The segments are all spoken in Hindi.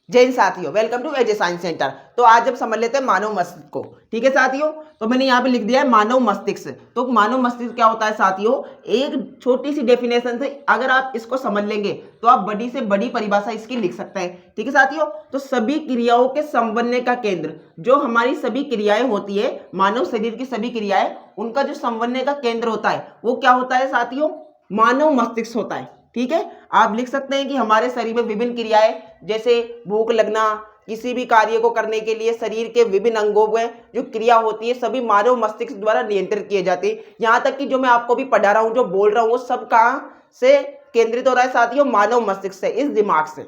जय हिंद साथियों, welcome to AJ science centre. तो आज हम समझ लेते हैं मानव मस्तिष्क को। ठीक है साथियों, तो मैंने यहाँ पे लिख दिया है मानव मस्तिष्क। तो मानव मस्तिष्क क्या होता है साथियों, एक छोटी सी डेफिनेशन से अगर आप इसको समझ लेंगे तो आप बड़ी से बड़ी परिभाषा इसकी लिख सकते हैं। ठीक है साथियों, तो सभी क्रियाओं के समन्वय का केंद्र, जो हमारी सभी क्रियाएं होती है, मानव शरीर की सभी क्रियाएं, उनका जो समन्वय का केंद्र होता है वो क्या होता है साथियों, मानव मस्तिष्क होता है। ठीक है, आप लिख सकते हैं कि हमारे शरीर में विभिन्न क्रियाएं, जैसे भूख लगना, किसी भी कार्य को करने के लिए शरीर के विभिन्न अंगों में जो क्रिया होती है सभी मानव मस्तिष्क द्वारा नियंत्रित किए जाते हैं। यहाँ तक कि जो मैं आपको भी पढ़ा रहा हूँ, जो बोल रहा हूँ, वो सब कहाँ से केंद्रित हो रहा है साथियों, मानव मस्तिष्क से, इस दिमाग से।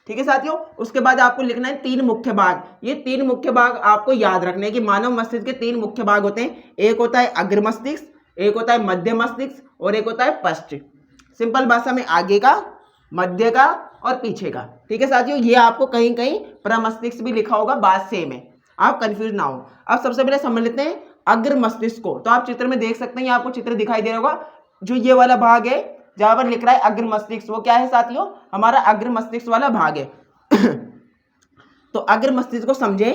ठीक है साथियों, उसके बाद आपको लिखना है तीन मुख्य भाग। ये तीन मुख्य भाग आपको याद रखने हैं कि मानव मस्तिष्क के तीन मुख्य भाग होते हैं। एक होता है अग्र मस्तिष्क, एक होता है मध्य मस्तिष्क और एक होता है पश्च। सिंपल भाषा में आगे का, मध्य का और पीछे का। ठीक है साथियों, ये आपको कहीं कहीं प्रमस्तिष्क भी लिखा होगा, बात सेम है, आप कंफ्यूज ना हो। अब सबसे पहले समझ लेते हैं अग्र मस्तिष्क को। तो आप चित्र में देख सकते हैं, ये आपको चित्र दिखाई दे रहा होगा, जो ये वाला भाग है जहां पर लिख रहा है अग्र मस्तिष्क, वो क्या है साथियों, हमारा अग्र मस्तिष्क वाला भाग है। तो अग्र मस्तिष्क को समझे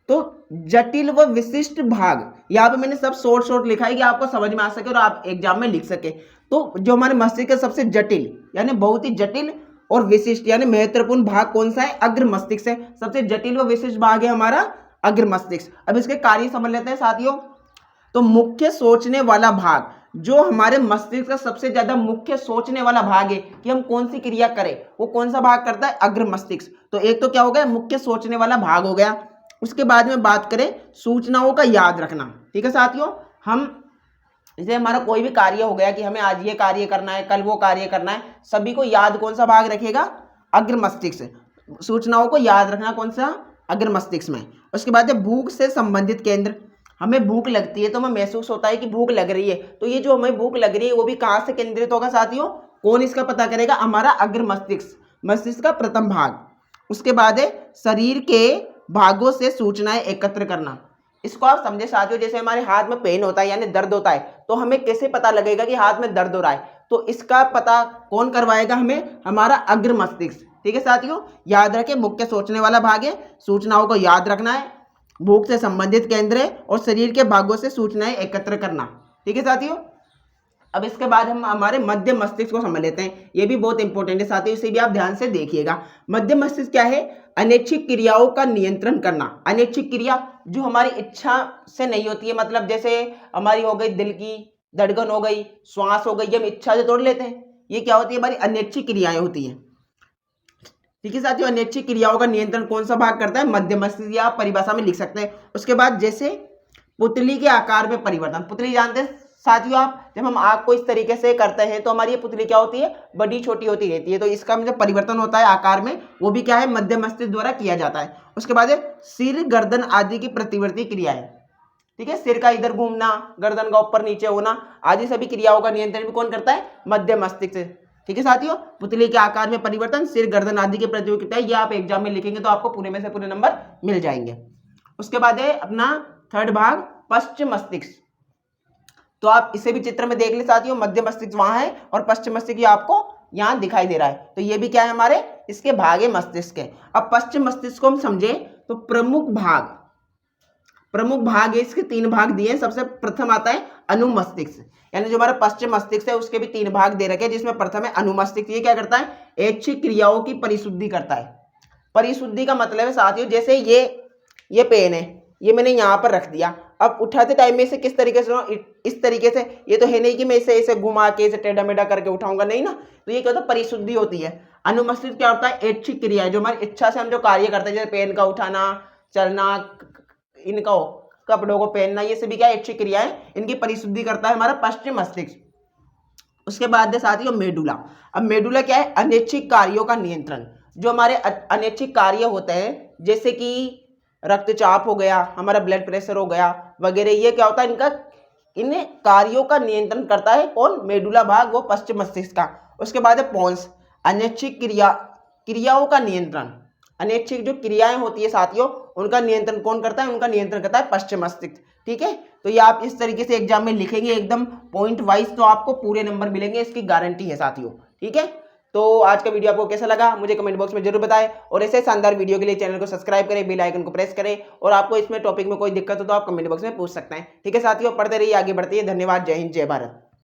तो जटिल व विशिष्ट भाग, यहाँ पे मैंने सब शॉर्ट लिखा है कि आपको समझ में आ सके और आप एग्जाम में लिख सके। तो जो हमारे मस्तिष्क का सबसे जटिल यानी बहुत ही जटिल और विशिष्ट यानी महत्वपूर्ण भाग कौन सा है, अग्र मस्तिष्क है। सबसे जटिल व विशिष्ट भाग है हमारा अग्र मस्तिष्क। अब इसके कार्य समझ लेते हैं साथियों। तो मुख्य सोचने वाला भाग, जो हमारे मस्तिष्क का सबसे ज्यादा मुख्य सोचने वाला भाग है कि हम कौन सी क्रिया करें, वो कौन सा भाग करता है, अग्र मस्तिष्क। तो एक तो क्या हो गया, मुख्य सोचने वाला भाग हो गया। उसके बाद में बात करें सूचनाओं का याद रखना। ठीक है साथियों, हम जैसे हमारा कोई भी कार्य हो गया कि हमें आज ये कार्य करना है, कल वो कार्य करना है, सभी को याद कौन सा भाग रखेगा, अग्र मस्तिष्क। सूचनाओं को याद रखना कौन सा, अग्र मस्तिष्क में। उसके बाद है भूख से संबंधित केंद्र। हमें भूख लगती है तो हमें महसूस होता है कि भूख लग रही है, तो ये जो हमें भूख लग रही है वो भी कहाँ से केंद्रित होगा साथियों, कौन इसका पता करेगा, हमारा अग्र मस्तिष्क, मस्तिष्क का प्रथम भाग। उसके बाद है शरीर के भागों से सूचनाएं एकत्र करना। इसको आप समझे साथियों, जैसे हमारे हाथ में पेन होता है यानी दर्द होता है, तो हमें कैसे पता लगेगा कि हाथ में दर्द हो रहा है, तो इसका पता कौन करवाएगा हमें, हमारा अग्र मस्तिष्क। ठीक है साथियों, याद रखें मुख्य सोचने वाला भाग है, सूचनाओं को याद रखना है, भूख से संबंधित केंद्र है और शरीर के भागों से सूचनाएं एकत्र करना। ठीक है साथियों, अब इसके बाद हम हमारे मध्य मस्तिष्क को समझ लेते हैं। ये भी बहुत इंपॉर्टेंट है साथियों, इसे भी आप ध्यान से देखिएगा। मध्य मस्तिष्क क्या है, अनैच्छिक क्रियाओं का नियंत्रण करना। अनैच्छिक क्रिया जो हमारी इच्छा से नहीं होती है, मतलब जैसे हमारी हो गई दिल की धड़कन हो गई, श्वास हो गई, ये हम इच्छा से तोड़ लेते हैं, ये क्या होती है, हमारी अनैच्छिक क्रियाएं होती हैं। ठीक है साथियों, अनैच्छिक क्रियाओं का नियंत्रण कौन सा भाग करता है, मध्य मस्तिष्क, या आप परिभाषा में लिख सकते हैं। उसके बाद जैसे पुतली के आकार में परिवर्तन। पुतली जानते हैं साथियों आप, जब हम आग को इस तरीके से करते हैं तो हमारी ये पुतली क्या होती है, बड़ी छोटी होती रहती है, तो इसका जो परिवर्तन होता है आकार में, वो भी क्या है, मध्य मस्तिष्क द्वारा किया जाता है। उसके बाद है सिर गर्दन आदि की प्रतिवर्ती क्रियाएं। ठीक है, सिर का इधर घूमना, गर्दन का ऊपर नीचे होना आदि सभी क्रियाओं का नियंत्रण भी कौन करता है, मध्य मस्तिष्क से। ठीक है साथियों, पुतली के आकार में परिवर्तन, सिर गर्दन आदि की प्रतिवर्ती क्रियाएं, ये आप एग्जाम में लिखेंगे तो आपको पूरे में से पूरे नंबर मिल जाएंगे। उसके बाद है अपना थर्ड भाग पश्चिम मस्तिष्क। तो आप इसे भी चित्र में देख ले साथियों, मध्य मस्तिष्क वहां है और पश्चिम मस्तिष्क आपको यहां दिखाई दे रहा है, तो ये भी क्या है, हमारे इसके भाग है मस्तिष्क है। अब पश्चिम मस्तिष्क को हम समझे तो प्रमुख भाग है, इसके तीन भाग दिए हैं। सबसे प्रथम आता है अनुमस्तिष्क, यानी जो हमारा पश्चिम मस्तिष्क है उसके भी तीन भाग दे रखे हैं, जिसमें प्रथम है अनुमस्तिष्क। ये क्या करता है, ऐच्छिक क्रियाओं की परिशुद्धि करता है। परिशुद्धि का मतलब है साथियों, जैसे ये पेन है, ये मैंने यहाँ पर रख दिया, अब उठाते टाइम में इसे किस तरीके से, इस तरीके से, ये तो है नहीं कि मैं इसे घुमा के इसे टेढ़ा मेढ़ा करके उठाऊंगा, नहीं ना, तो ये क्या होता है, परिशुद्धि होती है। अनुमस्तिष्क क्या होता है, ऐच्छिक क्रिया है, जो हमारी इच्छा से हम जो कार्य करते हैं, जैसे पेन का उठाना, चलना, इनका कपड़ों को पहनना, ये सभी क्या ऐच्छिक क्रिया है, इनकी परिशुद्धि करता है हमारा पश्चिम मस्तिष्क। उसके बाद है साथियों मेडुला। अब मेडुला क्या है, अनैच्छिक कार्यों का नियंत्रण। जो हमारे अनैच्छिक कार्य होते हैं, जैसे कि रक्तचाप हो गया, हमारा ब्लड प्रेशर हो गया वगैरह, ये क्या होता है, इन कार्यों का नियंत्रण करता है कौन, मेडुला भाग, वो पश्चिम मस्तिष्क का। उसके बाद है पोन्स, अनैच्छिक क्रियाओं का नियंत्रण। अनैच्छिक जो क्रियाएं होती है साथियों, उनका नियंत्रण कौन करता है, उनका नियंत्रण करता है पश्चिम मस्तिष्क। ठीक है, तो ये आप इस तरीके से एग्जाम में लिखेंगे एकदम पॉइंट वाइज, तो आपको पूरे नंबर मिलेंगे, इसकी गारंटी है साथियों। ठीक है, तो आज का वीडियो आपको कैसा लगा मुझे कमेंट बॉक्स में जरूर बताएं, और ऐसे शानदार वीडियो के लिए चैनल को सब्सक्राइब करें, बेल आइकन को प्रेस करें, और आपको इसमें टॉपिक में कोई दिक्कत हो तो आप कमेंट बॉक्स में पूछ सकते हैं। ठीक है साथियों, पढ़ते रहिए, आगे बढ़ते रहिए। धन्यवाद। जय हिंद, जय भारत।